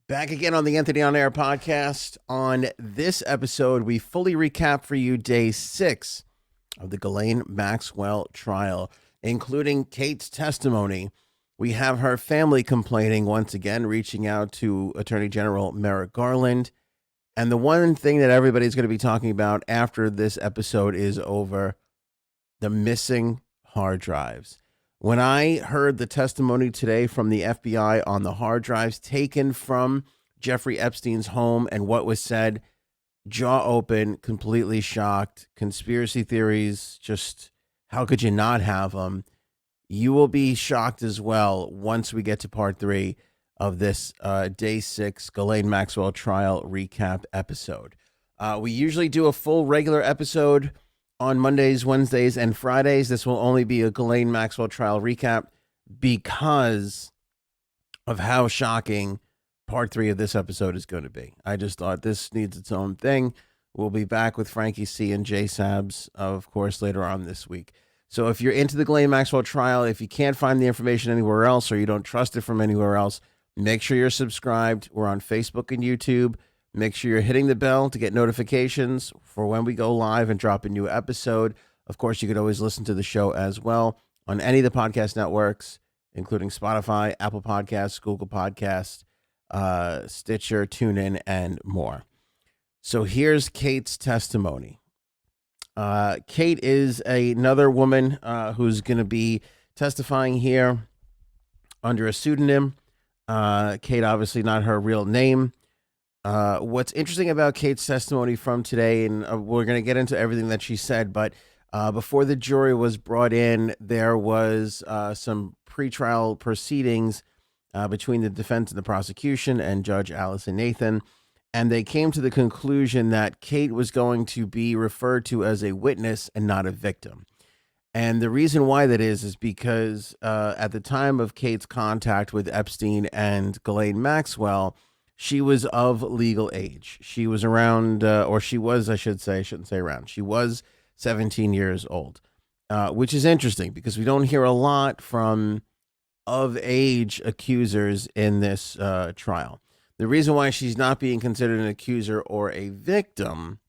Back again on the Anthony On Air podcast. On this episode, we fully recap for you day 6 of the Ghislaine Maxwell trial, including Kate's testimony. We have her family complaining once again, reaching out to Attorney General Merrick Garland. And the one thing that everybody's going to be talking about after this episode is over: the missing hard drives. When I heard the testimony today from the FBI on the hard drives taken from Jeffrey Epstein's home and what was said, jaw open, completely shocked. Conspiracy theories, just how could you not have them? You will be shocked as well once we get to part 3 of this day 6 Ghislaine Maxwell trial recap episode. We usually do a full regular episode on Mondays, Wednesdays, and Fridays. This will only be a Ghislaine Maxwell trial recap because of how shocking part 3 of this episode is going to be. I just thought this needs its own thing. We'll be back with Frankie C and Jay Sabs, of course, later on this week. So if you're into the Ghislaine Maxwell trial, if you can't find the information anywhere else or you don't trust it from anywhere else, make sure you're subscribed. We're on Facebook and YouTube. Make sure you're hitting the bell to get notifications for when we go live and drop a new episode. Of course, you could always listen to the show as well on any of the podcast networks, including Spotify, Apple Podcasts, Google Podcasts, Stitcher, TuneIn, and more. So here's Kate's testimony. Kate is another woman who's going to be testifying here under a pseudonym. Kate, obviously not her real name. What's interesting about Kate's testimony from today, and we're going to get into everything that she said, but before the jury was brought in, there was some pretrial proceedings between the defense and the prosecution and Judge Allison Nathan, and they came to the conclusion that Kate was going to be referred to as a witness and not a victim. And the reason why that is because at the time of Kate's contact with Epstein and Ghislaine Maxwell, she was of legal age. She was around, or she was, I should say, I shouldn't say around. She was 17 years old, which is interesting because we don't hear a lot from of-age accusers in this trial. The reason why she's not being considered an accuser or a victim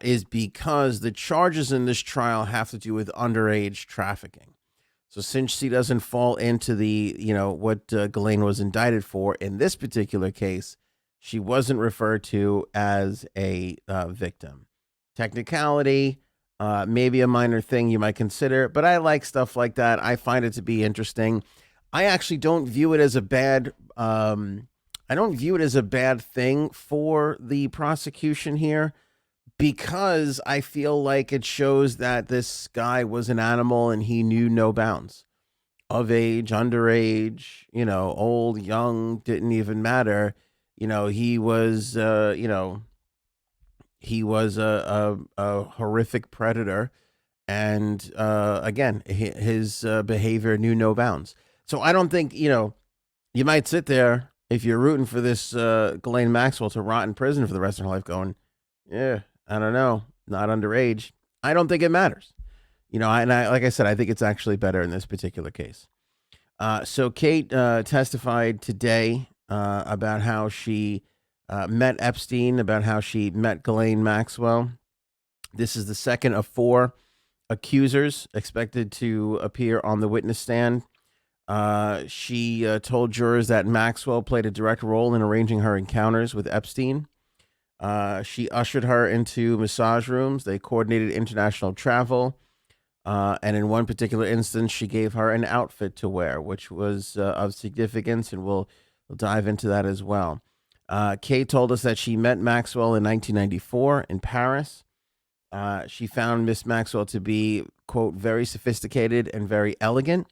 is because the charges in this trial have to do with underage trafficking. So since she doesn't fall into the, what Ghislaine was indicted for in this particular case, she wasn't referred to as a victim. Technicality, maybe a minor thing you might consider, but I like stuff like that. I find it to be interesting. I actually don't view it as a bad, thing for the prosecution here, because I feel like it shows that this guy was an animal and he knew no bounds. Of age, underage, old, young, didn't even matter. He was, he was a horrific predator. And again, his behavior knew no bounds. So I don't think, you might sit there if you're rooting for this Ghislaine Maxwell to rot in prison for the rest of her life going, yeah, I don't know, not underage. I don't think it matters. Like I said, I think it's actually better in this particular case. So Kate testified today about how she met Epstein, about how she met Ghislaine Maxwell. This is the second of 4 accusers expected to appear on the witness stand. She told jurors that Maxwell played a direct role in arranging her encounters with Epstein. She ushered her into massage rooms. They coordinated international travel. And in one particular instance, she gave her an outfit to wear, which was of significance, and we'll dive into that as well. Kate told us that she met Maxwell in 1994 in Paris. She found Miss Maxwell to be, quote, very sophisticated and very elegant.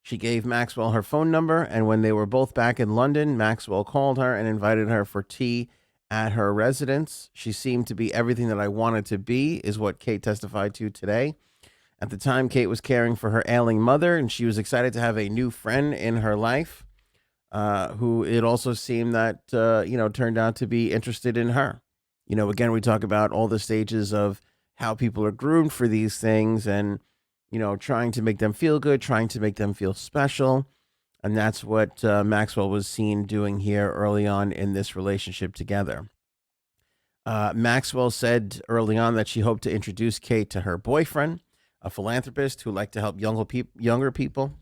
She gave Maxwell her phone number, and when they were both back in London, Maxwell called her and invited her for tea at her residence. She seemed to be everything that I wanted to be, is what Kate testified to today. At the time, Kate was caring for her ailing mother, and she was excited to have a new friend in her life, who it also seemed that, turned out to be interested in her. Again, we talk about all the stages of how people are groomed for these things and, trying to make them feel good, trying to make them feel special. And that's what Maxwell was seen doing here early on in this relationship together. Maxwell said early on that she hoped to introduce Kate to her boyfriend, a philanthropist who liked to help younger people.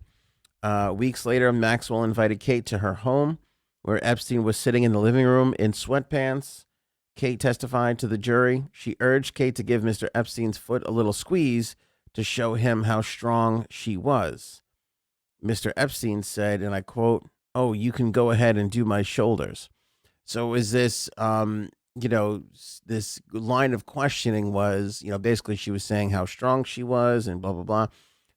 Weeks later, Maxwell invited Kate to her home, where Epstein was sitting in the living room in sweatpants. Kate testified to the jury. She urged Kate to give Mr. Epstein's foot a little squeeze to show him how strong she was. Mr. Epstein said, and I quote, "Oh, you can go ahead and do my shoulders." So is this, this line of questioning was, basically she was saying how strong she was and blah, blah, blah.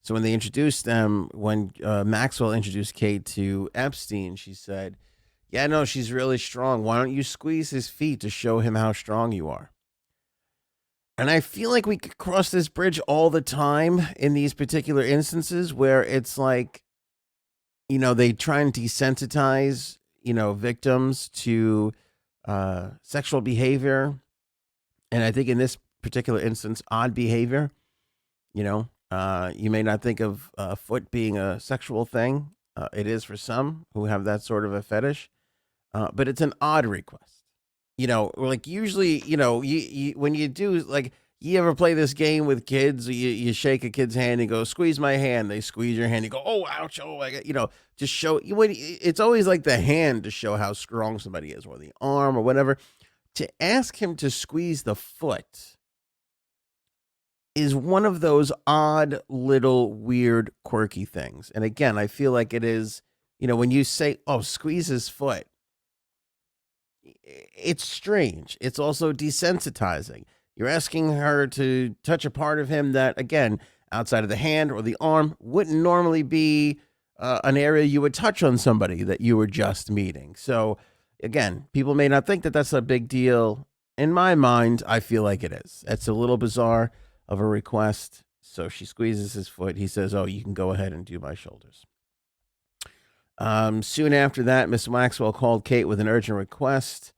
So when they introduced them, when Maxwell introduced Kate to Epstein, she said, "Yeah, no, she's really strong. Why don't you squeeze his feet to show him how strong you are?" And I feel like we could cross this bridge all the time in these particular instances where it's like, they try and desensitize, victims to sexual behavior. And I think in this particular instance, odd behavior, you may not think of a foot being a sexual thing. It is for some who have that sort of a fetish, but it's an odd request. Like usually, when you do, like, you ever play this game with kids? You shake a kid's hand and go, "Squeeze my hand." They squeeze your hand. You go, "Oh, ouch! Oh, I got," just show you. It's always like the hand to show how strong somebody is, or the arm, or whatever. To ask him to squeeze the foot is one of those odd, little, weird, quirky things. And again, I feel like it is. When you say, "Oh, squeeze his foot," it's strange. It's also desensitizing. You're asking her to touch a part of him that, again, outside of the hand or the arm, wouldn't normally be an area you would touch on somebody that you were just meeting. So, again, people may not think that that's a big deal. In my mind, I feel like it is. It's a little bizarre of a request. So she squeezes his foot. He says, "Oh, you can go ahead and do my shoulders." Soon after that, Miss Maxwell called Kate with an urgent request.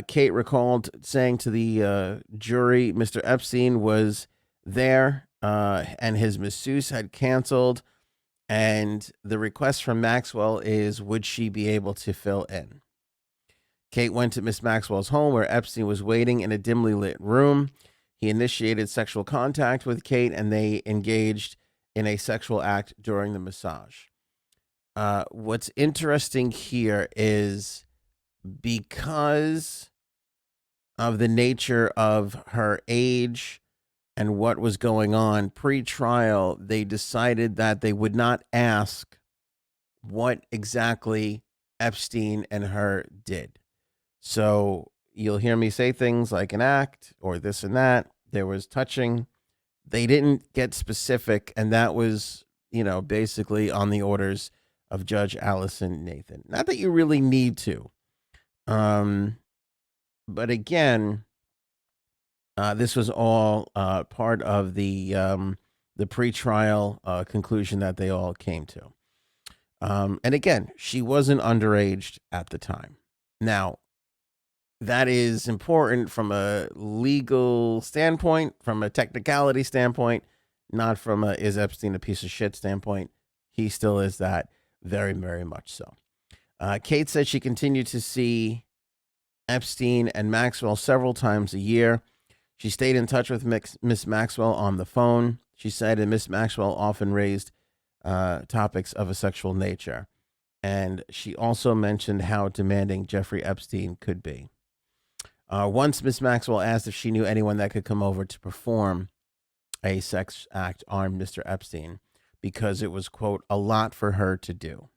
Kate recalled saying to the jury Mr. Epstein was there and his masseuse had canceled. And the request from Maxwell is, would she be able to fill in? Kate went to Miss Maxwell's home where Epstein was waiting in a dimly lit room. He initiated sexual contact with Kate and they engaged in a sexual act during the massage. What's interesting here is, because of the nature of her age and what was going on pre-trial, they decided that they would not ask what exactly Epstein and her did. So you'll hear me say things like an act or this and that. There was touching. They didn't get specific, and that was, basically on the orders of Judge Allison Nathan. Not that you really need to. But again, this was all part of the pretrial conclusion that they all came to. And again, she wasn't underage at the time. Now, that is important from a legal standpoint, from a technicality standpoint, not from a is Epstein a piece of shit standpoint. He still is that, very, very much so. Kate said she continued to see Epstein and Maxwell several times a year. She stayed in touch with Miss Maxwell on the phone. She said, and Miss Maxwell often raised topics of a sexual nature. And she also mentioned how demanding Jeffrey Epstein could be. Once Miss Maxwell asked if she knew anyone that could come over to perform a sex act on Mr. Epstein, because it was, quote, a lot for her to do.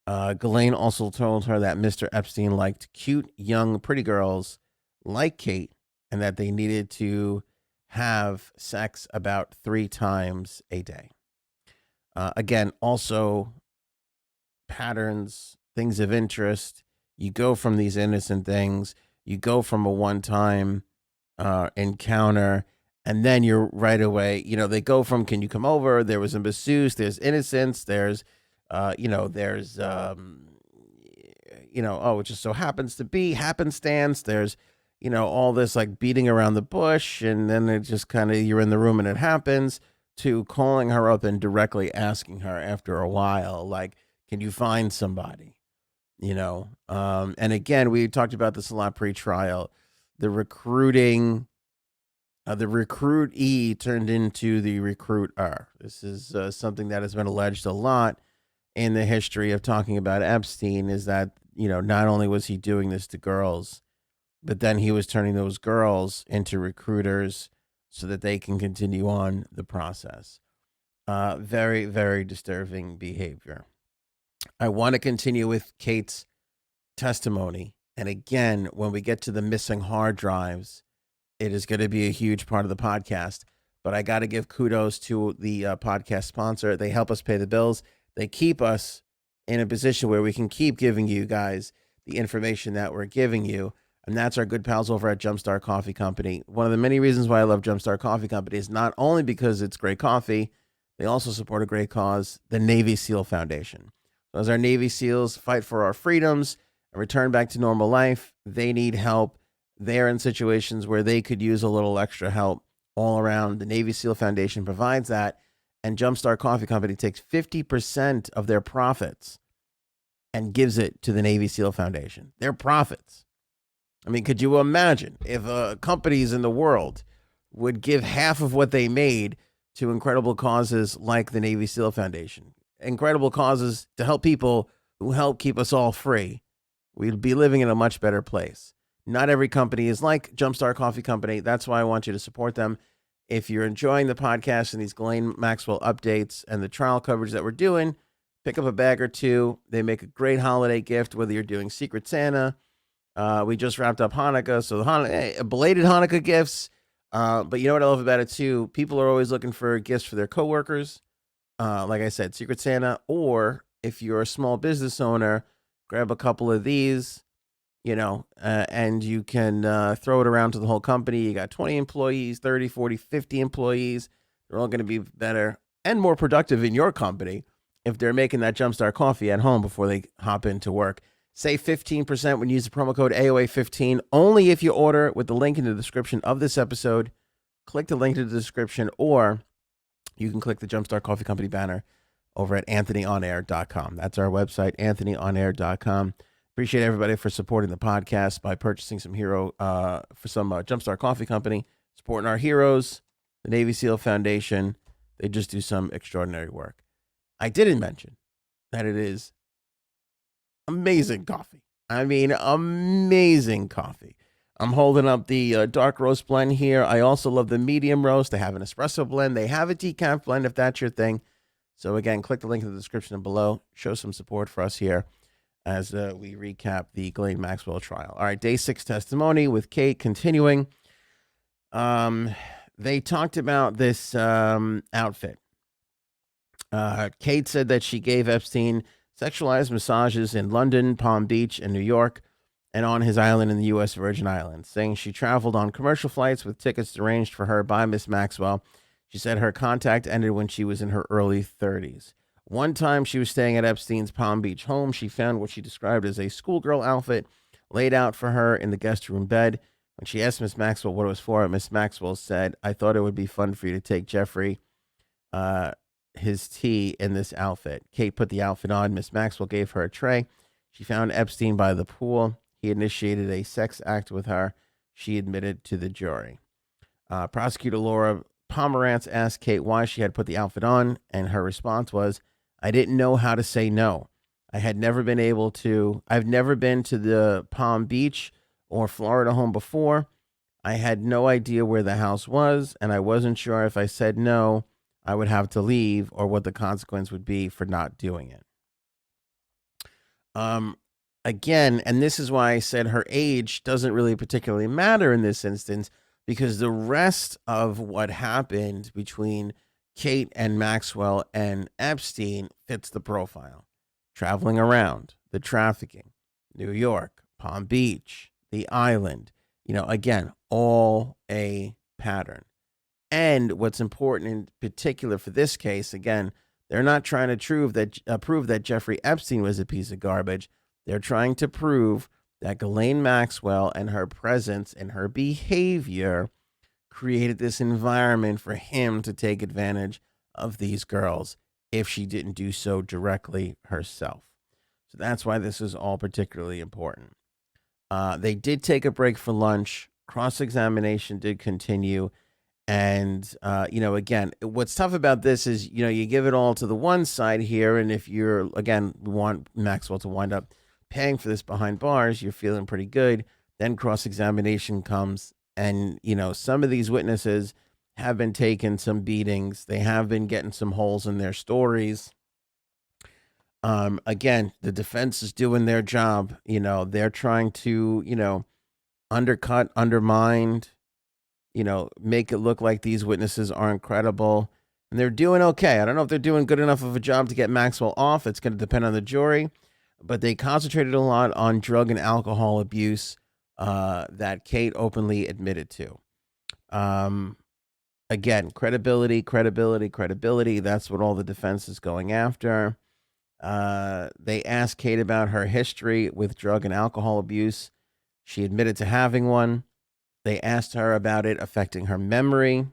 Ghislaine also told her that Mr. Epstein liked cute, young, pretty girls like Kate, and that they needed to have sex about 3 times a day. Again, also patterns, things of interest. You go from these innocent things, you go from a one-time encounter, and then you're right away, they go from, can you come over? There was a masseuse, there's innocence, there's oh, it just so happens to be happenstance. There's, all this like beating around the bush, and then it just kind of, you're in the room and it happens, to calling her up and directly asking her after a while, like, can you find somebody? And again, we talked about this a lot pre-trial. The recruiting, the recruitee turned into the recruiter. This is something that has been alleged a lot in the history of talking about Epstein, is that, not only was he doing this to girls, but then he was turning those girls into recruiters so that they can continue on the process. Very, very disturbing behavior. I want to continue with Kate's testimony. And again, when we get to the missing hard drives, it is going to be a huge part of the podcast. But I got to give kudos to the podcast sponsor. They help us pay the bills. They keep us in a position where we can keep giving you guys the information that we're giving you. And that's our good pals over at Jumpstart Coffee Company. One of the many reasons why I love Jumpstart Coffee Company is not only because it's great coffee, they also support a great cause, the Navy SEAL Foundation. So as our Navy SEALs fight for our freedoms and return back to normal life, they need help. They're in situations where they could use a little extra help all around. The Navy SEAL Foundation provides that, and Jumpstart Coffee Company takes 50% of their profits and gives it to the Navy SEAL Foundation. Their profits. I mean, could you imagine if companies in the world would give half of what they made to incredible causes like the Navy SEAL Foundation? Incredible causes to help people who help keep us all free. We'd be living in a much better place. Not every company is like Jumpstart Coffee Company. That's why I want you to support them. If you're enjoying the podcast and these Ghislaine Maxwell updates and the trial coverage that we're doing, pick up a bag or two. They make a great holiday gift, whether you're doing Secret Santa. We just wrapped up Hanukkah, so belated Hanukkah gifts. But you know what I love about it too? People are always looking for gifts for their coworkers. Like I said, Secret Santa, or if you're a small business owner, grab a couple of these, and you can throw it around to the whole company. You got 20 employees, 30, 40, 50 employees. They're all going to be better and more productive in your company if they're making that Jumpstart coffee at home before they hop into work. Save 15% when you use the promo code AOA15, only if you order with the link in the description of this episode. Click the link in the description, or you can click the Jumpstart Coffee Company banner over at anthonyonair.com. That's our website, anthonyonair.com. Appreciate everybody for supporting the podcast by purchasing some Jumpstart Coffee Company, supporting our heroes, the Navy SEAL Foundation. They just do some extraordinary work. I didn't mention that it is amazing coffee. I mean, amazing coffee. I'm holding up the dark roast blend here. I also love the medium roast. They have an espresso blend. They have a decaf blend if that's your thing. So again, click the link in the description below. Show some support for us here as we recap the Ghislaine Maxwell trial. All right, day 6 testimony with Kate continuing. They talked about this outfit. Kate said that she gave Epstein sexualized massages in London, Palm Beach, and New York, and on his island in the U.S. Virgin Islands, saying she traveled on commercial flights with tickets arranged for her by Miss Maxwell. She said her contact ended when she was in her early 30s. One time she was staying at Epstein's Palm Beach home, she found what she described as a schoolgirl outfit laid out for her in the guest room bed. When she asked Miss Maxwell what it was for, Miss Maxwell said, "I thought it would be fun for you to take Jeffrey his tea in this outfit." Kate put the outfit on. Miss Maxwell gave her a tray. She found Epstein by the pool. He initiated a sex act with her. She admitted to the jury. Prosecutor Laura Pomerantz asked Kate why she had put the outfit on, and her response was, "I didn't know how to say no. I've never been to the Palm Beach or Florida home before. I had no idea where the house was, and I wasn't sure if I said no, I would have to leave or what the consequence would be for not doing it." Again, and this is why I said her age doesn't really particularly matter in this instance, because the rest of what happened between Kate and Maxwell and Epstein fits the profile. Traveling around, the trafficking, New York, Palm Beach, the island, again, all a pattern. And what's important in particular for this case, again, they're not trying to prove that Jeffrey Epstein was a piece of garbage. They're trying to prove that Ghislaine Maxwell and her presence and her behavior created this environment for him to take advantage of these girls if she didn't do so directly herself. So that's why this is all particularly important. They did take a break for lunch. Cross examination did continue. And, again, what's tough about this is, you give it all to the one side here. And if you're, again, want Maxwell to wind up paying for this behind bars, you're feeling pretty good. Then cross examination comes. And, some of these witnesses have been taking some beatings. They have been getting some holes in their stories. Again, the defense is doing their job. They're trying to, undercut, undermine, make it look like these witnesses aren't credible. And they're doing okay. I don't know if they're doing good enough of a job to get Maxwell off. It's going to depend on the jury. But they concentrated a lot on drug and alcohol abuse that Kate openly admitted to. Again, credibility. That's what all the defense is going after. They asked Kate about her history with drug and alcohol abuse. She admitted to having one. They asked her about it affecting her memory.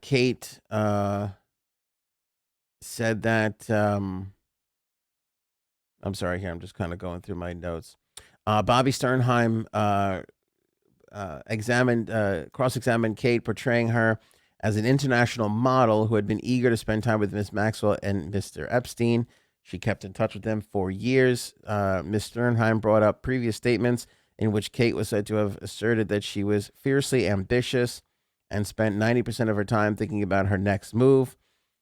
Kate said that, I'm sorry here, I'm just kind of going through my notes. Bobby Sternheim cross-examined Kate, portraying her as an international model who had been eager to spend time with Miss Maxwell and Mr. Epstein. She kept in touch with them for years. Miss Sternheim brought up previous statements in which Kate was said to have asserted that she was fiercely ambitious and spent 90% of her time thinking about her next move.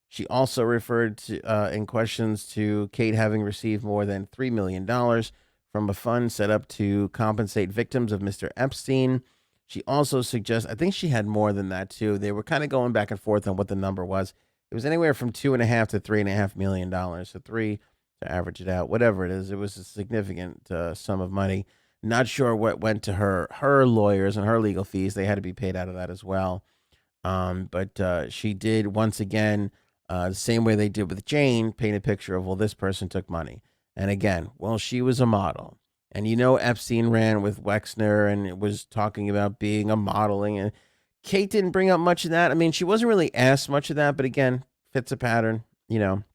She also referred to, in questions to Kate having received more than $3 million from a fund set up to compensate victims of Mr. Epstein. She also suggests, I think she had more than that too. They were kind of going back and forth on what the number was. It was anywhere from $2.5 to $3.5 million. So three to average it out, whatever it is. It was a significant sum of money. Not sure what went to her lawyers and her legal fees. They had to be paid out of that as well. But she did once again, the same way they did with Jane, paint a picture of, well, this person took money. And again, well, she was a model. And Epstein ran with Wexner and it was talking about being a modeling. And Kate didn't bring up much of that. I mean, she wasn't really asked much of that, but again, fits a pattern, Even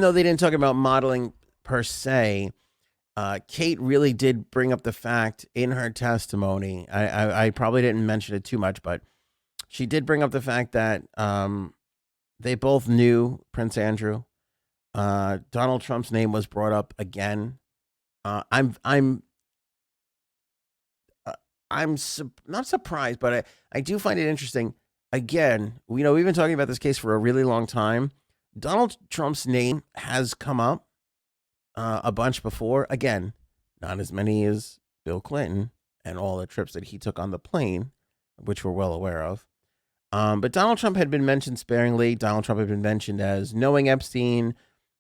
though they didn't talk about modeling per se, Kate really did bring up the fact in her testimony. I probably didn't mention it too much, but she did bring up the fact that they both knew Prince Andrew. Donald Trump's name was brought up again. I'm not surprised, but I do find it interesting. Again, we've been talking about this case for a really long time. Donald Trump's name has come up a bunch before. Again, not as many as Bill Clinton and all the trips that he took on the plane, which we're well aware of. But Donald Trump had been mentioned sparingly. Donald Trump had been mentioned as knowing Epstein.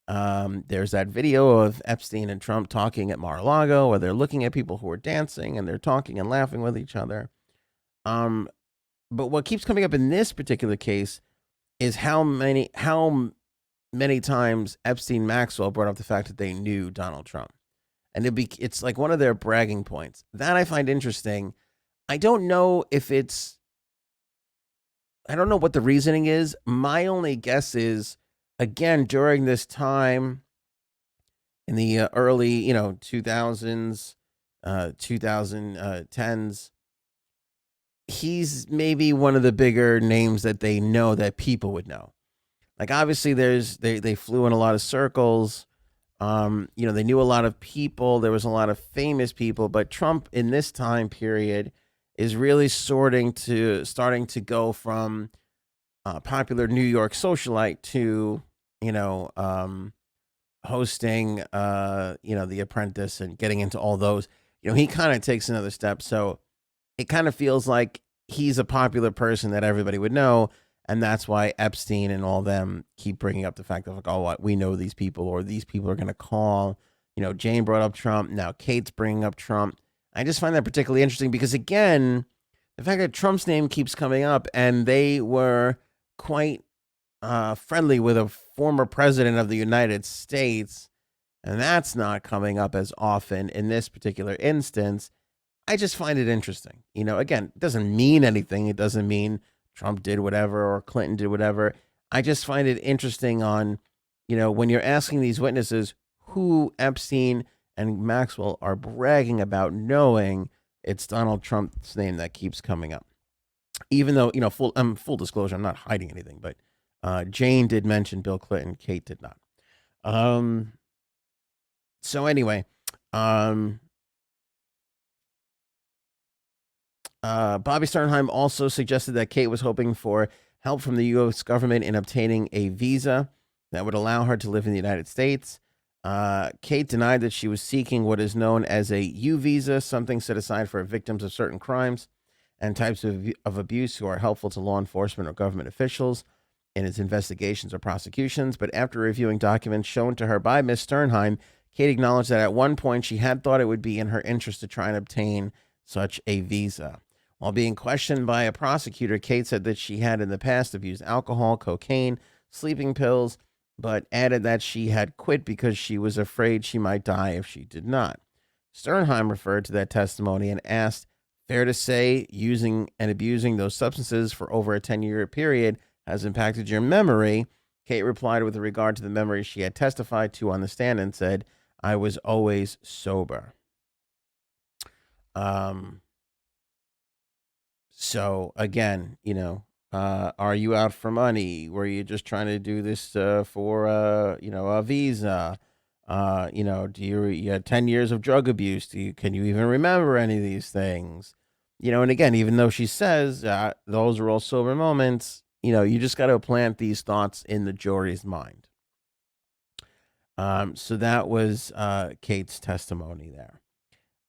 There's that video of Epstein and Trump talking at Mar-a-Lago where they're looking at people who are dancing and they're talking and laughing with each other. But what keeps coming up in this particular case is how many times Epstein Maxwell brought up the fact that they knew Donald Trump. And it's like one of their bragging points. That I find interesting. I don't know what the reasoning is. My only guess is, again, during this time in the early, 2000s, 2010s, he's maybe one of the bigger names that they know that people would know. Like, obviously, they flew in a lot of circles. They knew a lot of people. There was a lot of famous people. But Trump in this time period is really starting to go from popular New York socialite to, hosting, The Apprentice and getting into all those. He kind of takes another step. So it kind of feels like he's a popular person that everybody would know. And that's why Epstein and all them keep bringing up the fact of, like, oh, what, we know these people, or these people are going to call. Jane brought up Trump. Now Kate's bringing up Trump. I just find that particularly interesting because, again, the fact that Trump's name keeps coming up, and they were quite friendly with a former president of the United States, and that's not coming up as often in this particular instance. I just find it interesting. Again, it doesn't mean anything. It doesn't mean Trump did whatever or Clinton did whatever. I just find it interesting on, when you're asking these witnesses who Epstein and Maxwell are bragging about knowing, it's Donald Trump's name that keeps coming up. Even though, full disclosure, I'm not hiding anything, but Jane did mention Bill Clinton, Kate did not. So anyway, Bobby Sternheim also suggested that Kate was hoping for help from the U.S. government in obtaining a visa that would allow her to live in the United States. Kate denied that she was seeking what is known as a U visa, something set aside for victims of certain crimes and types of abuse who are helpful to law enforcement or government officials in its investigations or prosecutions. But after reviewing documents shown to her by Ms. Sternheim, Kate acknowledged that at one point she had thought it would be in her interest to try and obtain such a visa. While being questioned by a prosecutor, Kate said that she had in the past abused alcohol, cocaine, sleeping pills, but added that she had quit because she was afraid she might die if she did not. Sternheim referred to that testimony and asked, fair to say using and abusing those substances for over a 10-year period has impacted your memory? Kate replied with regard to the memory she had testified to on the stand and said, I was always sober. So again, are you out for money? Were you just trying to do this for a visa? Do you had 10 years of drug abuse? Can you even remember any of these things? And again, even though she says those are all sober moments, you just got to plant these thoughts in the jury's mind. So that was Kate's testimony there.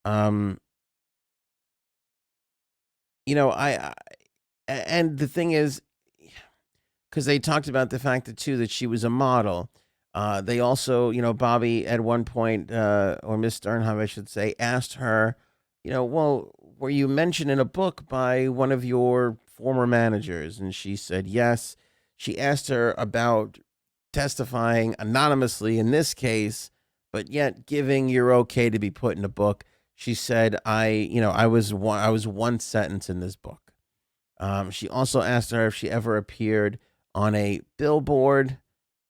And the thing is, because they talked about the fact that she was a model. They also, Bobby at one point, or Miss Sternheim, I should say, asked her, well, were you mentioned in a book by one of your former managers? And she said yes. She asked her about testifying anonymously in this case, but yet giving you're okay to be put in a book. She said, I was one sentence in this book. She also asked her if she ever appeared on a billboard.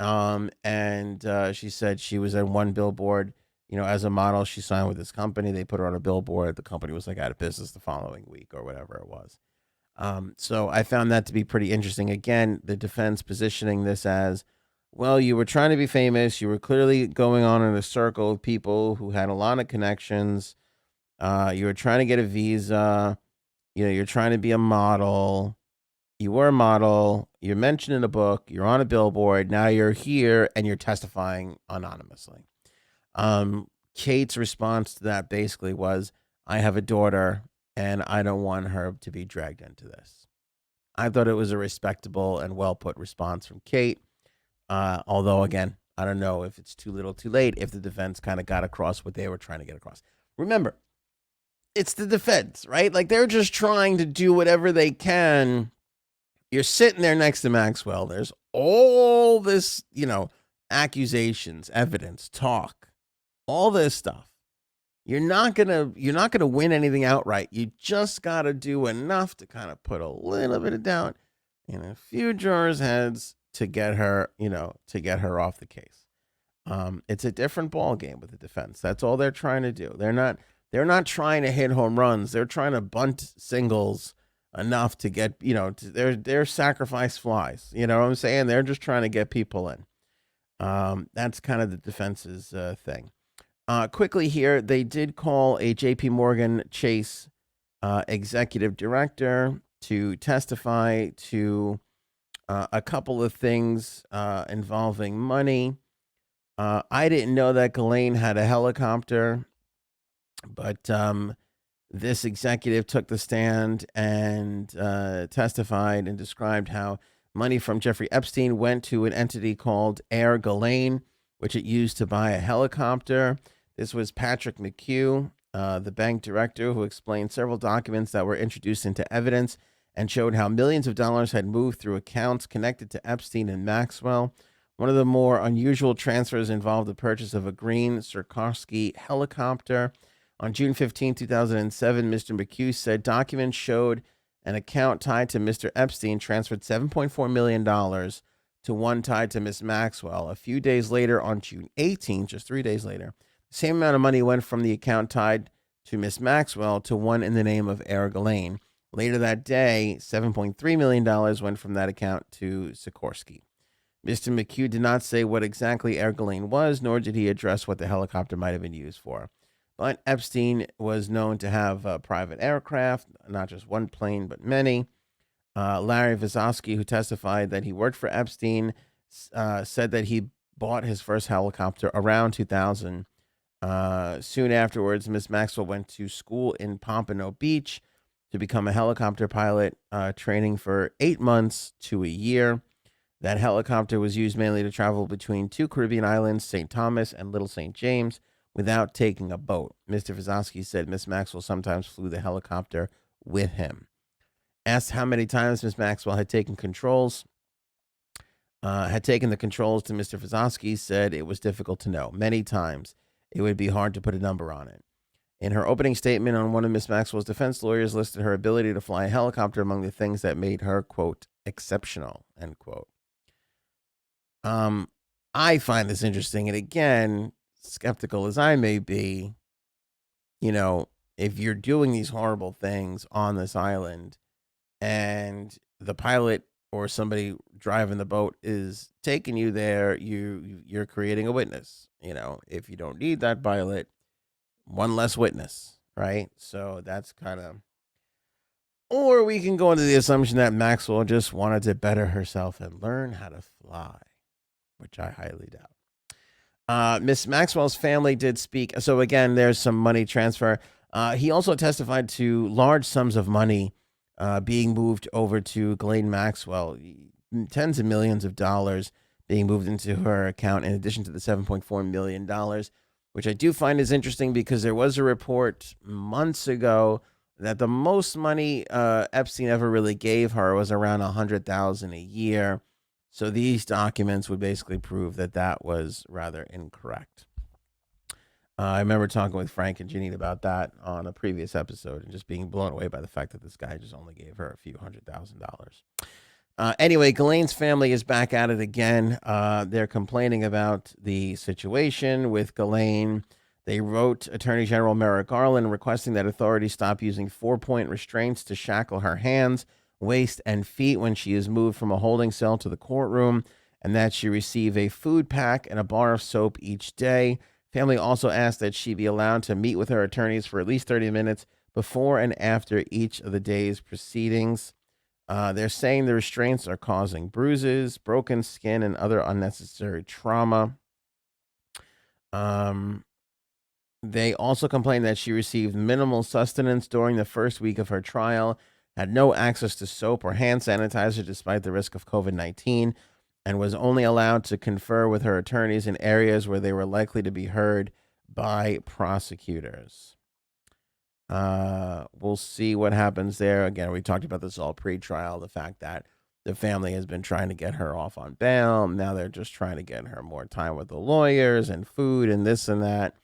And she said she was on one billboard, as a model. She signed with this company. They put her on a billboard. The company was out of business the following week or whatever it was. So I found that to be pretty interesting. Again, the defense positioning this as, well, you were trying to be famous. You were clearly going on in a circle of people who had a lot of connections. You were trying to get a visa. You're trying to be a model. You were a model. You're mentioned in a book. You're on a billboard. Now you're here and you're testifying anonymously. Kate's response to that basically was, I have a daughter and I don't want her to be dragged into this. I thought it was a respectable and well put response from Kate. Although, again, I don't know if it's too little too late, if the defense kind of got across what they were trying to get across. Remember, it's the defense, right? Like, they're just trying to do whatever they can. You're sitting there next to Maxwell. There's all this, accusations, evidence, talk, all this stuff. You're not gonna win anything outright. You just gotta do enough to kind of put a little bit of doubt in a few jurors' heads to get her, off the case. It's a different ball game with the defense. That's all they're trying to do. They're not trying to hit home runs. They're trying to bunt singles enough to get, they're sacrifice flies. You know what I'm saying? They're just trying to get people in. That's kind of the defense's thing. Quickly here, they did call a JP Morgan Chase executive director to testify to a couple of things involving money. I didn't know that Ghislaine had a helicopter, but this executive took the stand and testified and described how money from Jeffrey Epstein went to an entity called Air Ghislaine, which it used to buy a helicopter. This was Patrick McHugh, the bank director, who explained several documents that were introduced into evidence and showed how millions of dollars had moved through accounts connected to Epstein and Maxwell. One of the more unusual transfers involved the purchase of a green Sikorsky helicopter. On June 15, 2007, Mr. McHugh said documents showed An account tied to Mr. Epstein transferred $7.4 million to one tied to Miss Maxwell. A few days later, on June 18th, just 3 days later, the same amount of money went from the account tied to Miss Maxwell to one in the name of Ghislaine. Later that day, $7.3 million went from that account to Sikorsky. Mr. McHugh did not say what exactly Ghislaine was, nor did he address what the helicopter might have been used for. But Epstein was known to have private aircraft, not just one plane, but many. Larry Vizosky, who testified that he worked for Epstein, said that he bought his first helicopter around 2000. Soon afterwards, Miss Maxwell went to school in Pompano Beach to become a helicopter pilot, training for 8 months to a year. That helicopter was used mainly to travel between two Caribbean islands, St. Thomas and Little St. James, without taking a boat. Mr. Vizosky said Miss Maxwell sometimes flew the helicopter with him. Asked how many times Miss Maxwell had taken the controls to Mr. Vizosky, said it was difficult to know. Many times. It would be hard to put a number on it. In her opening statement, on one of Miss Maxwell's defense lawyers listed her ability to fly a helicopter among the things that made her, quote, exceptional, end quote. I find this interesting. And again, skeptical as I may be, if you're doing these horrible things on this island and the pilot or somebody driving the boat is taking you there, you're creating a witness. If you don't need that pilot, one less witness, right? So that's kind of, or we can go into the assumption that Maxwell just wanted to better herself and learn how to fly, which I highly doubt. Miss Maxwell's family did speak. So again, there's some money transfer. He also testified to large sums of money being moved over to Ghislaine Maxwell, tens of millions of dollars being moved into her account, in addition to the $7.4 million, which I do find is interesting because there was a report months ago that the most money Epstein ever really gave her was around $100,000 a year. So these documents would basically prove that that was rather incorrect. I remember talking with Frank and Janine about that on a previous episode and just being blown away by the fact that this guy just only gave her a few $100,000. Anyway, Ghislaine's family is back at it again. They're complaining about the situation with Ghislaine. They wrote Attorney General Merrick Garland requesting that authorities stop using 4-point restraints to shackle her hands, waist, and feet when she is moved from a holding cell to the courtroom, and that she receive a food pack and a bar of soap each day. Family also asked that she be allowed to meet with her attorneys for at least 30 minutes before and after each of the day's proceedings. They're saying the restraints are causing bruises, broken skin, and other unnecessary trauma. They also complained that she received minimal sustenance during the first week of her trial, had no access to soap or hand sanitizer despite the risk of COVID-19, and was only allowed to confer with her attorneys in areas where they were likely to be heard by prosecutors. We'll see what happens there. Again, we talked about this all pre-trial, the fact that the family has been trying to get her off on bail. Now they're just trying to get her more time with the lawyers and food and this and that.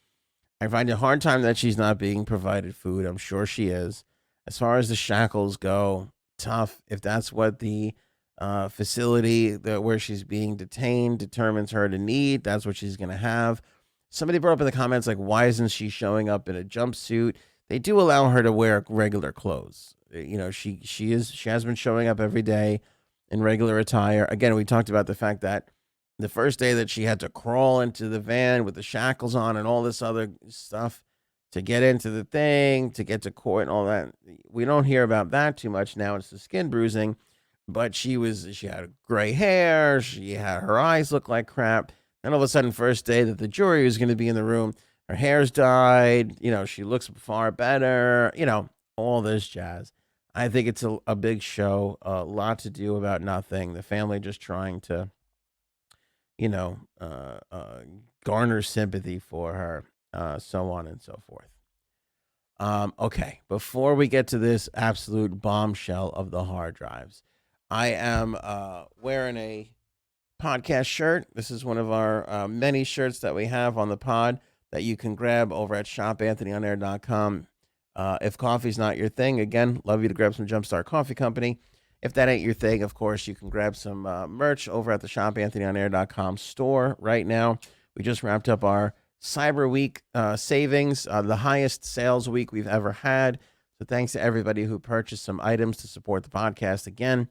I find it a hard time that she's not being provided food. I'm sure she is. As far as the shackles go, tough. If that's what the facility where she's being detained determines her to need, that's what she's going to have. Somebody brought up in the comments, like, why isn't she showing up in a jumpsuit? They do allow her to wear regular clothes. She has been showing up every day in regular attire. Again, we talked about the fact that the first day that she had to crawl into the van with the shackles on and all this other stuff to get into the thing, to get to court and all that. We don't hear about that too much now. It's the skin bruising, but she had gray hair. Her eyes look like crap. And all of a sudden, first day that the jury was going to be in the room, her hair's dyed, she looks far better, all this jazz. I think it's a big show, a lot to do about nothing. The family just trying to, garner sympathy for her, so on and so forth. Okay, before we get to this absolute bombshell of the hard drives, I am wearing a podcast shirt. This is one of our many shirts that we have on the pod that you can grab over at shopanthonyonair.com. If coffee's not your thing, again, love you to grab some Jumpstart Coffee Company. If that ain't your thing, of course, you can grab some merch over at the shopanthonyonair.com store right now. We just wrapped up our Cyber Week savings, the highest sales week we've ever had. So thanks to everybody who purchased some items to support the podcast again.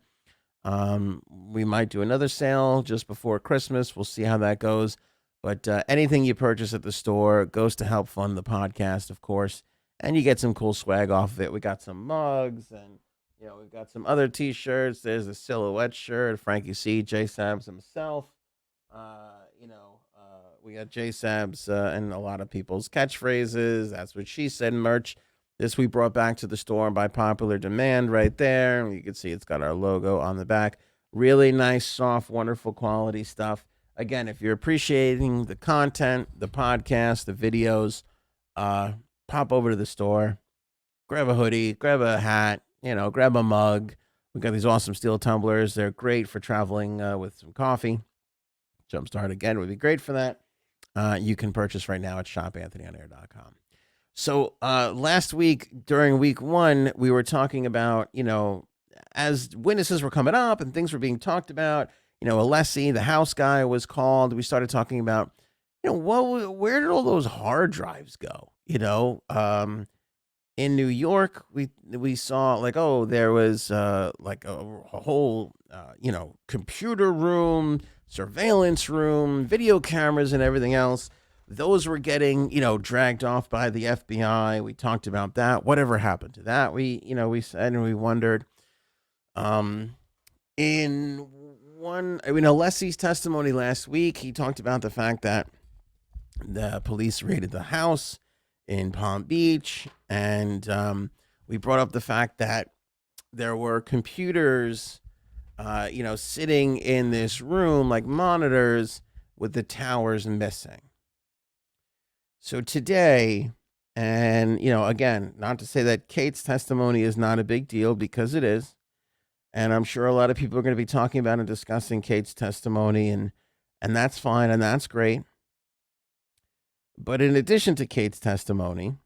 We might do another sale just before Christmas. We'll see how that goes. But anything you purchase at the store goes to help fund the podcast, of course. And you get some cool swag off of it. We got some mugs and, we've got some other T-shirts. There's a silhouette shirt, Frankie C, J Sabs himself. We got J Sabs and a lot of people's catchphrases. That's what she said merch. This we brought back to the store by popular demand right there. You can see it's got our logo on the back. Really nice, soft, wonderful quality stuff. Again, if you're appreciating the content, the podcast, the videos, pop over to the store, grab a hoodie, grab a hat, grab a mug. We've got these awesome steel tumblers. They're great for traveling with some coffee. Jumpstart, again, would be great for that. You can purchase right now at shopanthonyonair.com. So last week, during week one, we were talking about, as witnesses were coming up and things were being talked about, Alessi, the house guy, was called. We started talking about, where did all those hard drives go? In New York, we saw there was a whole, computer room, surveillance room, video cameras and everything else. Those were getting, dragged off by the FBI. We talked about that. Whatever happened to that? We said and we wondered. Alessi's testimony last week, he talked about the fact that the police raided the house in Palm Beach, and we brought up the fact that there were computers, sitting in this room like monitors with the towers missing. So today, and, again, not to say that Kate's testimony is not a big deal, because it is. And I'm sure a lot of people are going to be talking about and discussing Kate's testimony, and that's fine, and that's great. But in addition to Kate's testimony,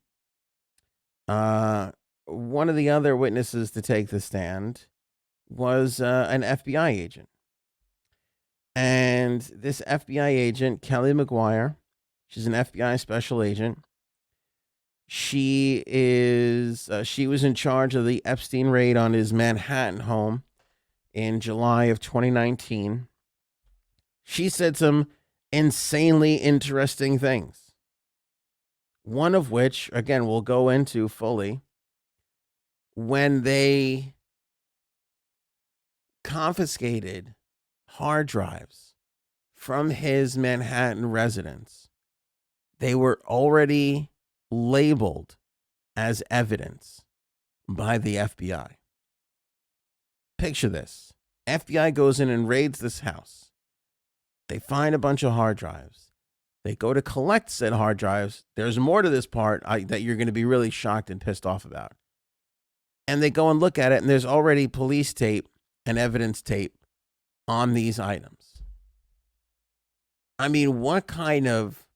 one of the other witnesses to take the stand was an FBI agent. And this FBI agent, Kelly McGuire, she's an FBI special agent. She was in charge of the Epstein raid on his Manhattan home in July of 2019. She said some insanely interesting things. One of which, again, we'll go into fully. When they confiscated hard drives from his Manhattan residence, they were already labeled as evidence by the FBI. Picture this. FBI goes in and raids this house. They find a bunch of hard drives. They go to collect said hard drives. There's more to this part that you're going to be really shocked and pissed off about. And they go and look at it, and there's already police tape and evidence tape on these items. I mean, what kind of,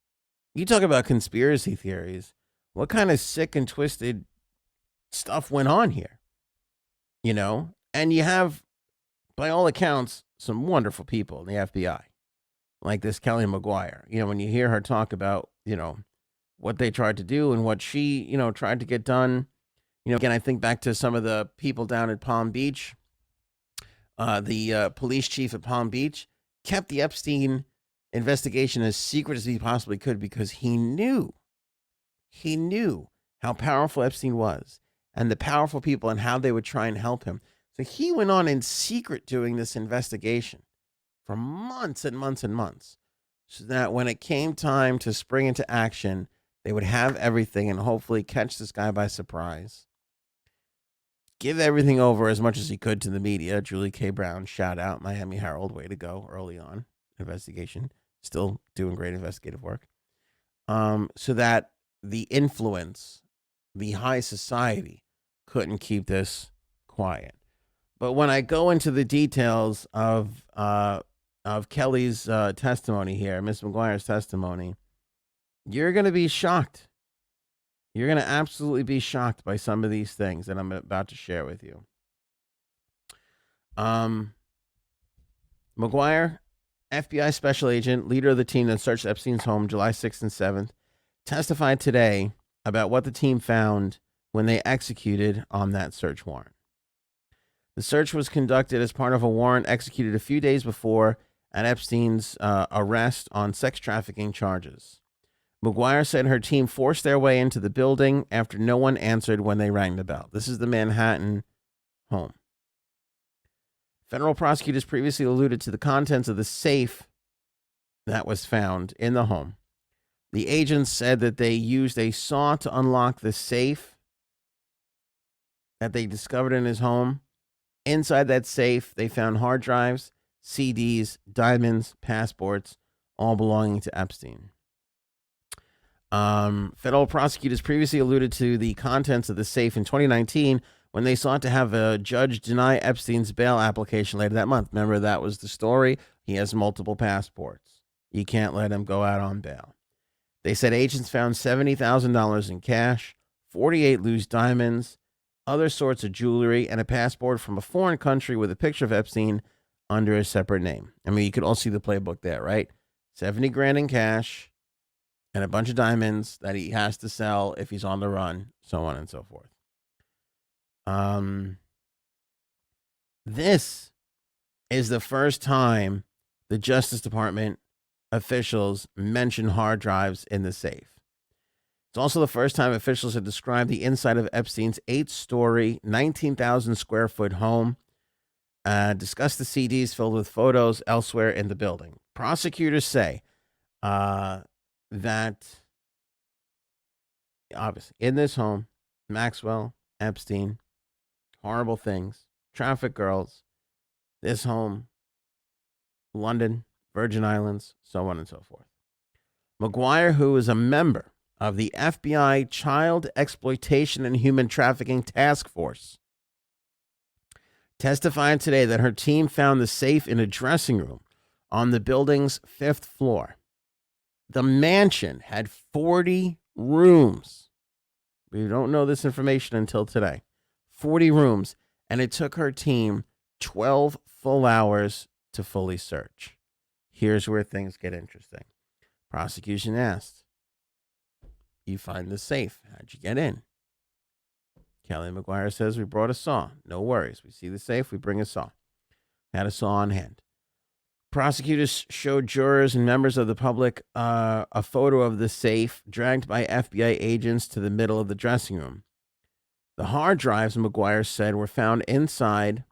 you talk about conspiracy theories, what kind of sick and twisted stuff went on here? And you have, by all accounts, some wonderful people in the FBI, like this Kelly McGuire. When you hear her talk about, what they tried to do and what she, tried to get done. Again, I think back to some of the people down at Palm Beach. The police chief at Palm Beach kept the Epstein investigation as secret as he possibly could, because he knew how powerful Epstein was and the powerful people and how they would try and help him. So he went on in secret doing this investigation for months and months and months, so that when it came time to spring into action, they would have everything and hopefully catch this guy by surprise. Give everything over as much as he could to the media. Julie K. Brown, shout out. Miami Herald, way to go early on. Investigation. Still doing great investigative work. So that the influence, the high society, couldn't keep this quiet. But when I go into the details of Kelly's testimony here, Miss McGuire's testimony, you're going to be shocked. You're going to absolutely be shocked by some of these things that I'm about to share with you. McGuire, FBI special agent, leader of the team that searched Epstein's home July 6th and 7th, testified today about what the team found when they executed on that search warrant. The search was conducted as part of a warrant executed a few days before at Epstein's arrest on sex trafficking charges. McGuire said her team forced their way into the building after no one answered when they rang the bell. This is the Manhattan home. Federal prosecutors previously alluded to the contents of the safe that was found in the home. The agents said that they used a saw to unlock the safe that they discovered in his home. Inside that safe, they found hard drives, CDs, diamonds, passports, all belonging to Epstein. Federal prosecutors previously alluded to the contents of the safe in 2019 when they sought to have a judge deny Epstein's bail application later that month. Remember, that was the story. He has multiple passports. You can't let him go out on bail. They said agents found $70,000 in cash, 48 loose diamonds, other sorts of jewelry, and a passport from a foreign country with a picture of Epstein under a separate name. I mean, you can all see the playbook there, right? 70 grand in cash and a bunch of diamonds that he has to sell if he's on the run, so on and so forth. This is the first time the Justice Department officials mention hard drives in the safe. It's also the first time officials have described the inside of Epstein's 8-story, 19,000 square foot home, discussed the CDs filled with photos elsewhere in the building. Prosecutors say that obviously in this home, Maxwell, Epstein, horrible things, traffic girls, this home, London, Virgin Islands, so on and so forth. McGuire, who is a member of the FBI Child Exploitation and Human Trafficking Task Force, testified today that her team found the safe in a dressing room on the building's 5th floor. The mansion had 40 rooms. We don't know this information until today. 40 rooms, and it took her team 12 full hours to fully search. Here's where things get interesting. Prosecution asked, you find the safe. How'd you get in? Kelly McGuire says, we brought a saw. No worries. We see the safe. We bring a saw. Had a saw on hand. Prosecutors showed jurors and members of the public a photo of the safe dragged by FBI agents to the middle of the dressing room. The hard drives, McGuire said, were found inside.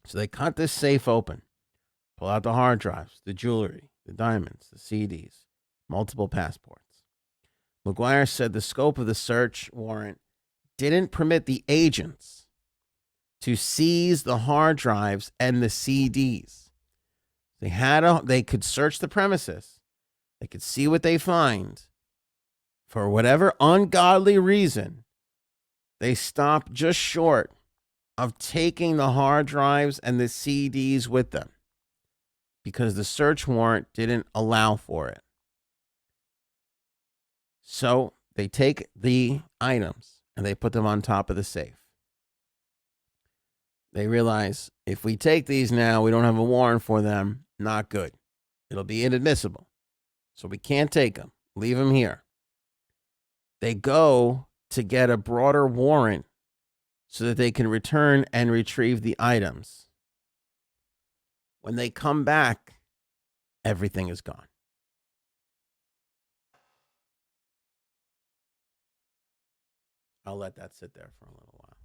So they cut this safe open, pull out the hard drives, the jewelry, the diamonds, the CDs, multiple passports. McGuire said the scope of the search warrant didn't permit the agents to seize the hard drives and the CDs. They could search the premises. They could see what they find. For whatever ungodly reason, they stopped just short of taking the hard drives and the CDs with them because the search warrant didn't allow for it. So they take the items and they put them on top of the safe. They realize if we take these now, we don't have a warrant for them. Not good. It'll be inadmissible. So we can't take them. Leave them here. They go to get a broader warrant so that they can return and retrieve the items. When they come back, everything is gone. I'll let that sit there for a little while.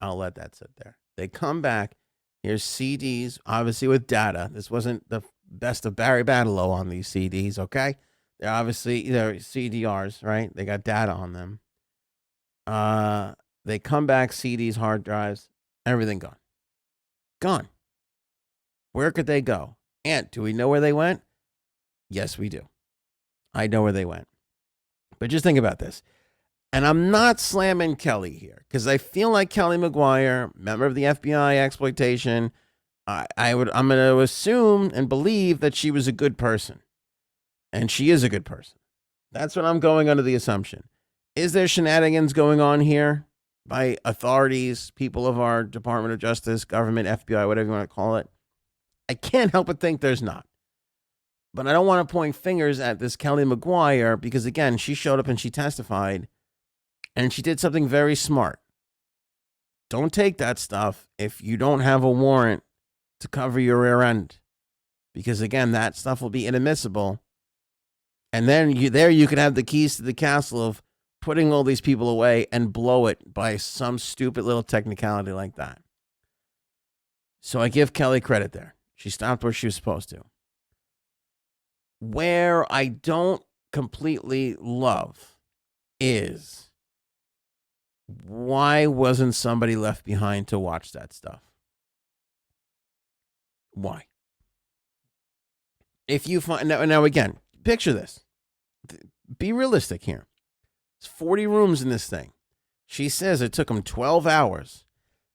I'll let that sit there. They come back. Here's CDs, obviously with data. This wasn't the best of Barry Manilow on these CDs, okay? They're obviously, they're CDRs, right? They got data on them. They come back, CDs, hard drives, everything gone. Gone. Where could they go? And do we know where they went? Yes, we do. I know where they went. But just think about this. And I'm not slamming Kelly here because I feel like Kelly McGuire, member of the FBI exploitation, I'm going to assume and believe that she was a good person. And she is a good person. That's what I'm going under the assumption. Is there shenanigans going on here by authorities, people of our Department of Justice, government, FBI, whatever you want to call it? I can't help but think there's not. But I don't want to point fingers at this Kelly McGuire because, again, she showed up and she testified and she did something very smart. Don't take that stuff if you don't have a warrant to cover your rear end because, again, that stuff will be inadmissible. And then you can have the keys to the castle of putting all these people away and blow it by some stupid little technicality like that. So I give Kelly credit there. She stopped where she was supposed to. Where I don't completely love is why wasn't somebody left behind to watch that stuff? Why? If you find now again, picture this. Be realistic here. There's 40 rooms in this thing. She says it took them 12 hours.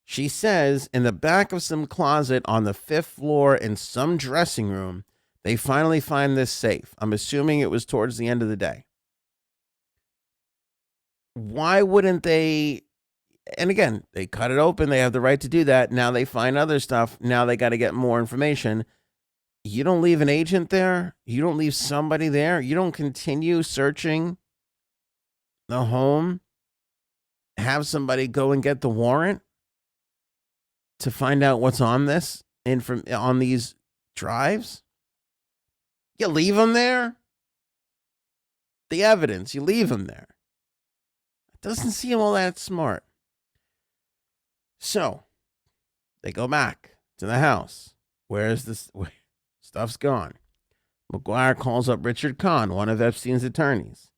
She says in the back of some closet on the 5th floor in some dressing room, they finally find this safe. I'm assuming it was towards the end of the day. Why wouldn't they? And again, they cut it open. They have the right to do that. Now they find other stuff. Now they got to get more information. You don't leave an agent there. You don't leave somebody there. You don't continue searching the home. Have somebody go and get the warrant to find out what's on this on these drives. You leave them there. The evidence, you leave them there. It doesn't seem all that smart. So they go back to the house. Where's this? Stuff's gone. McGuire calls up Richard Kahn, one of Epstein's attorneys,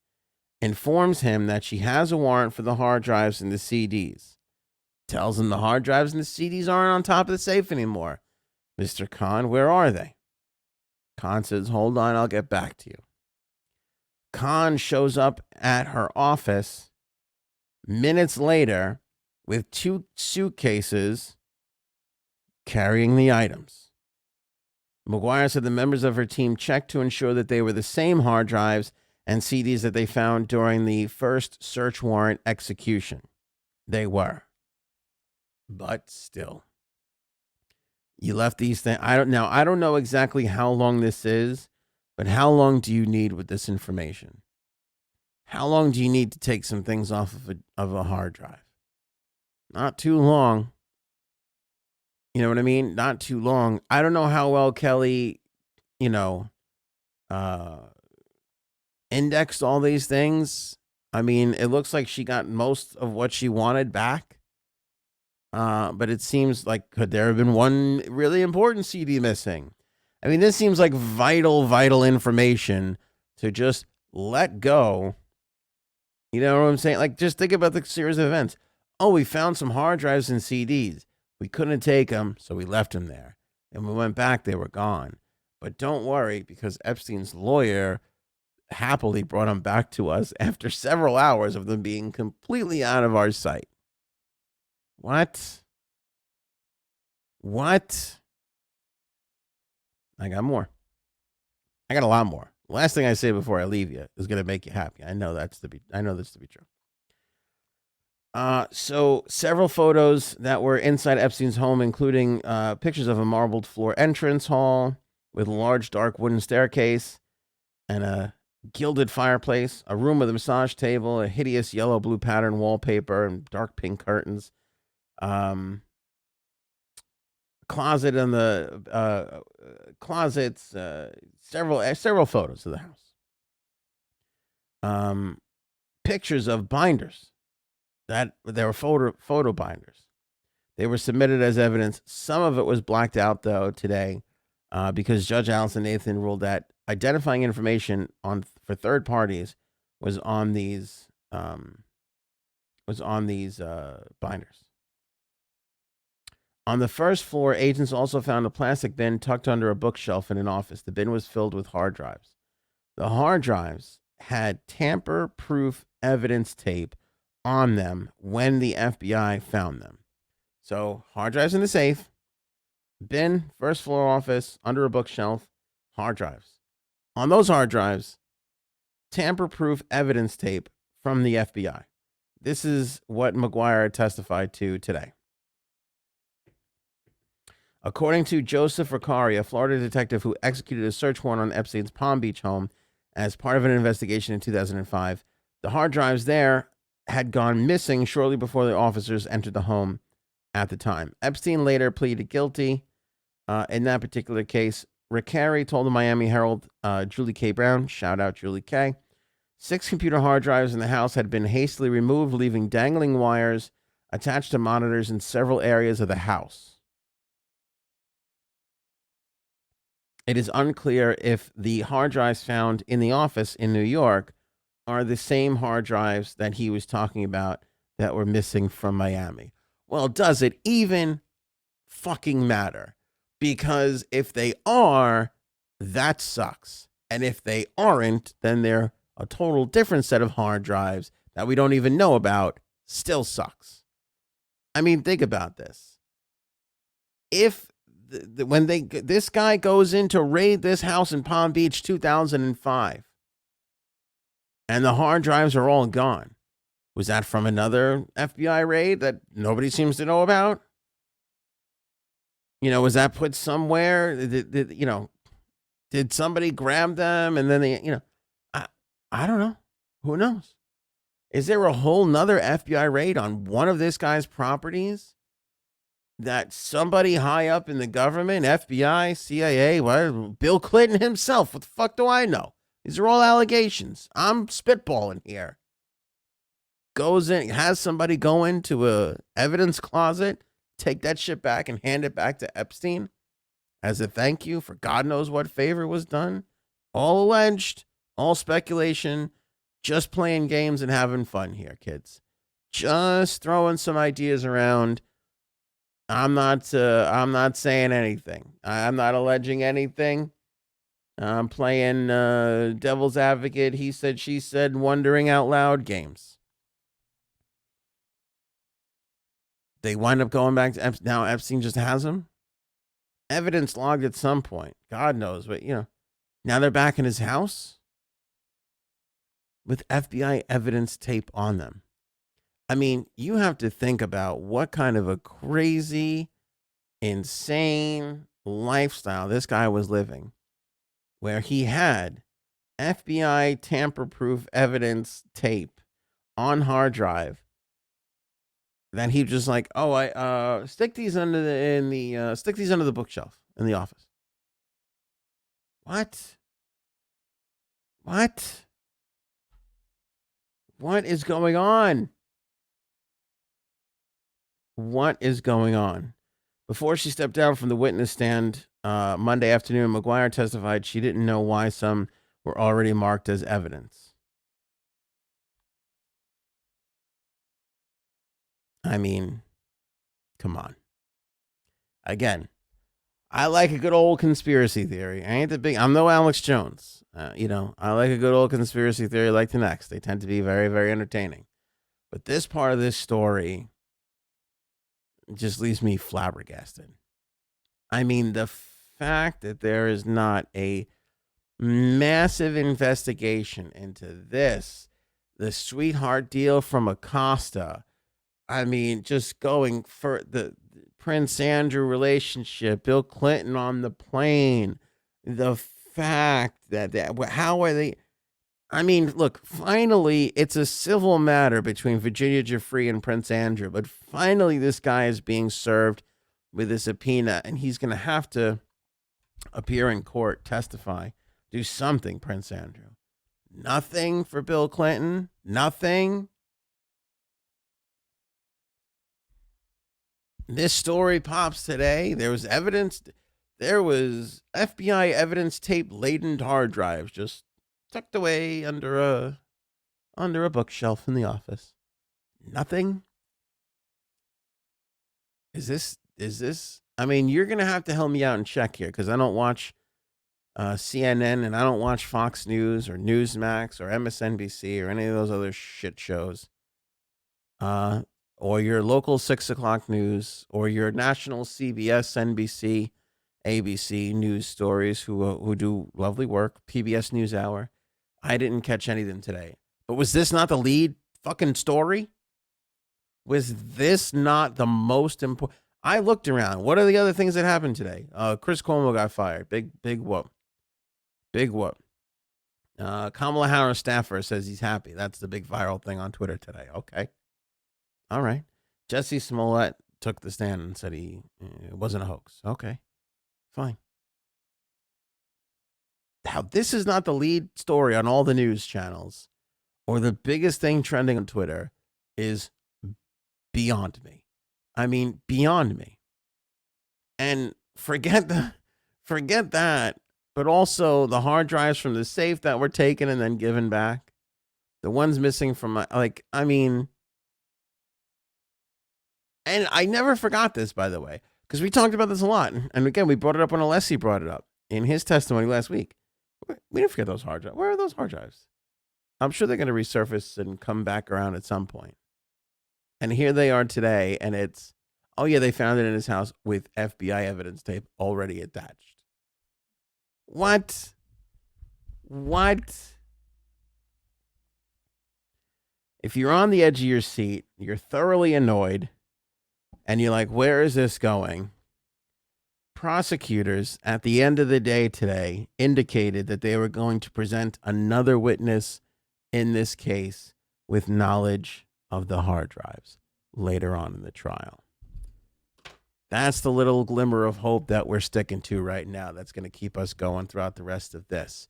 informs him that she has a warrant for the hard drives and the CDs. Tells him the hard drives and the CDs aren't on top of the safe anymore. Mr. Kahn, where are they? Kahn says, hold on, I'll get back to you. Kahn shows up at her office minutes later with 2 suitcases carrying the items. McGuire said the members of her team checked to ensure that they were the same hard drives and CDs that they found during the first search warrant execution. They were. But still, you left these things. I don't know exactly how long this is, but how long do you need with this information? How long do you need to take some things off of a hard drive? Not too long. You know what I mean? Not too long. I don't know how well Kelly, indexed all these things. I mean, it looks like she got most of what she wanted back. But it seems like, could there have been one really important CD missing? I mean, this seems like vital information to just let go. You know what I'm saying? Like, just think about the series of events. Oh, we found some hard drives and CDs. We couldn't take them, so we left them there. And we went back, they were gone. But don't worry, because Epstein's lawyer happily brought them back to us after several hours of them being completely out of our sight. What? I got more. I got a lot more. The last thing I say before I leave you is going to make you happy. I know this to be true. So several photos that were inside Epstein's home, including pictures of a marbled floor entrance hall with a large dark wooden staircase and a gilded fireplace, a room with a massage table, a hideous yellow blue pattern wallpaper and dark pink curtains, closet in the closets, several photos of the house, pictures of binders. That there were photo binders. They were submitted as evidence. Some of it was blacked out though today, because Judge Allison Nathan ruled that identifying information for third parties was on these binders. On the first floor, agents also found a plastic bin tucked under a bookshelf in an office. The bin was filled with hard drives. The hard drives had tamper-proof evidence tape on them when the FBI found them. So hard drives in the safe, bin, first floor office, under a bookshelf, hard drives. On those hard drives, tamper-proof evidence tape from the FBI. This is what McGuire testified to today. According to Joseph Ricari, a Florida detective who executed a search warrant on Epstein's Palm Beach home as part of an investigation in 2005, the hard drives there had gone missing shortly before the officers entered the home at the time. Epstein later pleaded guilty. In that particular case, Ricari told the Miami Herald, Julie K. Brown, shout out Julie K., 6 computer hard drives in the house had been hastily removed, leaving dangling wires attached to monitors in several areas of the house. It is unclear if the hard drives found in the office in New York are the same hard drives that he was talking about that were missing from Miami. Well, does it even fucking matter? Because if they are, that sucks. And if they aren't, then they're a total different set of hard drives that we don't even know about. Still sucks. I mean, think about this. If this guy goes in to raid this house in Palm Beach 2005 and the hard drives are all gone, was that from another FBI raid that nobody seems to know about? Was that put somewhere? Did somebody grab them and then they, I don't know. Who knows? Is there a whole nother FBI raid on one of this guy's properties that somebody high up in the government, FBI, CIA, Bill Clinton himself, what the fuck do I know? These are all allegations. I'm spitballing here. Goes in, has somebody go into a evidence closet, take that shit back and hand it back to Epstein as a thank you for God knows what favor was done. All alleged, all speculation, just playing games and having fun here, kids. Just throwing some ideas around. I'm not saying anything. I'm not alleging anything. I'm playing devil's advocate, he said, she said, wondering out loud games. They wind up going back to now Epstein just has him. Evidence logged at some point. God knows, but now they're back in his house with FBI evidence tape on them. I mean, you have to think about what kind of a crazy, insane lifestyle this guy was living, where he had FBI tamper-proof evidence tape on hard drive that he just like, stick these under the bookshelf in the office. What? What is going on? What is going on? Before she stepped down from the witness stand Monday afternoon, McGuire testified she didn't know why some were already marked as evidence. I mean, come on. Again, I like a good old conspiracy theory. I'm no Alex Jones. I like a good old conspiracy theory like the next. They tend to be very, very entertaining. But this part of this story just leaves me flabbergasted. I mean, the fact that there is not a massive investigation into this, the sweetheart deal from Acosta. I mean, just going for the Prince Andrew relationship, Bill Clinton on the plane, the fact that how are they? I mean, look, finally, it's a civil matter between Virginia Giuffre and Prince Andrew, but finally this guy is being served with a subpoena, and he's going to have to appear in court, testify, do something, Prince Andrew. Nothing for Bill Clinton. Nothing. This story pops today. There was evidence. There was FBI evidence tape laden hard drives just tucked away under a bookshelf in the office. Nothing. Is this? I mean, you're gonna have to help me out and check here because I don't watch CNN and I don't watch Fox News or Newsmax or MSNBC or any of those other shit shows. Or your local 6 o'clock news, or your national CBS, NBC, ABC news stories who do lovely work, PBS NewsHour. I didn't catch any of them today. But was this not the lead fucking story? Was this not the most important? I looked around. What are the other things that happened today? Chris Cuomo got fired. Big whoop. Big whoop. Kamala Harris staffer says he's happy. That's the big viral thing on Twitter today. Okay. All right. Jesse Smollett took the stand and said it wasn't a hoax. Okay. Fine. Now, this is not the lead story on all the news channels, or the biggest thing trending on Twitter is beyond me. I mean, beyond me. And forget that, but also the hard drives from the safe that were taken and then given back. The ones missing from my, and I never forgot this, by the way, because we talked about this a lot. And again, we brought it up when Alessi brought it up in his testimony last week. We didn't forget those hard drives. Where are those hard drives? I'm sure they're going to resurface and come back around at some point. And here they are today, and it's, oh yeah, they found it in his house with FBI evidence tape already attached. What? If you're on the edge of your seat, you're thoroughly annoyed, and you're like, where is this going? Prosecutors, at the end of the day today, indicated that they were going to present another witness in this case with knowledge of the hard drives later on in the trial. That's the little glimmer of hope that we're sticking to right now that's going to keep us going throughout the rest of this.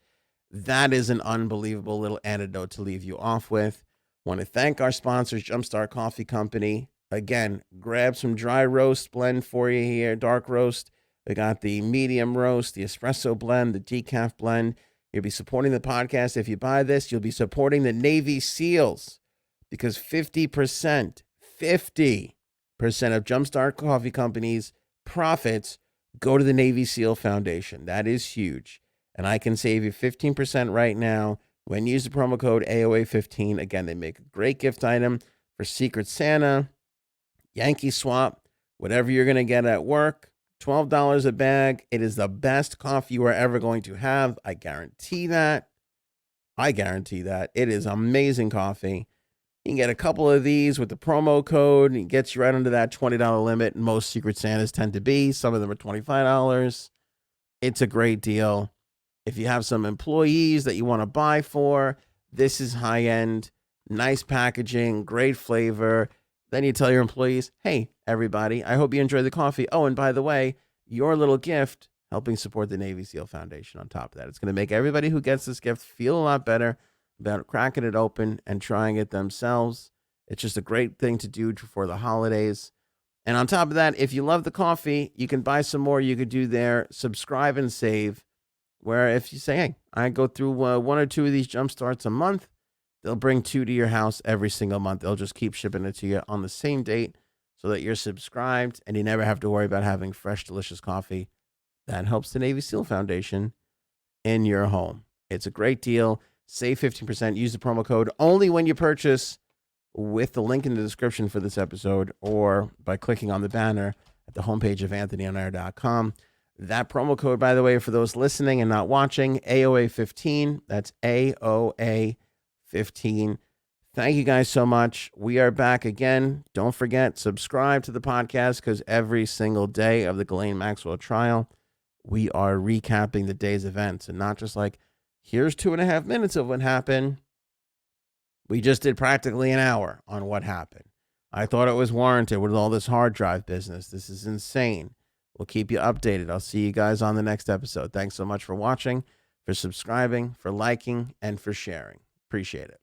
That is an unbelievable little anecdote to leave you off with. Want to thank our sponsors, Jumpstart Coffee Company. Again, grab some dry roast blend for you here, dark roast. We got the medium roast, the espresso blend, the decaf blend. You'll be supporting the podcast. If you buy this, you'll be supporting the Navy SEALs, because 50% of Jumpstart Coffee Company's profits go to the Navy SEAL Foundation. That is huge. And I can save you 15% right now when you use the promo code AOA15. Again, they make a great gift item for Secret Santa, Yankee Swap, whatever you're going to get at work. $12 a bag. It is the best coffee you are ever going to have. I guarantee that. It is amazing coffee. You can get a couple of these with the promo code, and it gets you right under that $20 limit. Most Secret Santas tend to be. Some of them are $25. It's a great deal. If you have some employees that you want to buy for, this is high-end, nice packaging, great flavor. Then you tell your employees, hey, everybody, I hope you enjoy the coffee. Oh, and by the way, your little gift helping support the Navy SEAL Foundation on top of that. It's going to make everybody who gets this gift feel a lot better about cracking it open and trying it themselves. It's just a great thing to do for the holidays. And on top of that, if you love the coffee, you can buy some more. You could do there, subscribe and save, where if you say, hey, I go through one or two of these jump starts a month, they'll bring 2 to your house every single month. They'll just keep shipping it to you on the same date so that you're subscribed and you never have to worry about having fresh, delicious coffee. That helps the Navy SEAL Foundation in your home. It's a great deal. Save 15%. Use the promo code only when you purchase with the link in the description for this episode, or by clicking on the banner at the homepage of anthonyonair.com. That promo code, by the way, for those listening and not watching, AOA15. That's AOA15. Thank you guys so much. We are back again. Don't forget, subscribe to the podcast, because every single day of the Ghislaine Maxwell trial, we are recapping the day's events, and not just like, here's 2.5 minutes of what happened. We just did practically an hour on what happened. I thought it was warranted with all this hard drive business. This is insane. We'll keep you updated. I'll see you guys on the next episode. Thanks so much for watching, for subscribing, for liking, and for sharing. Appreciate it.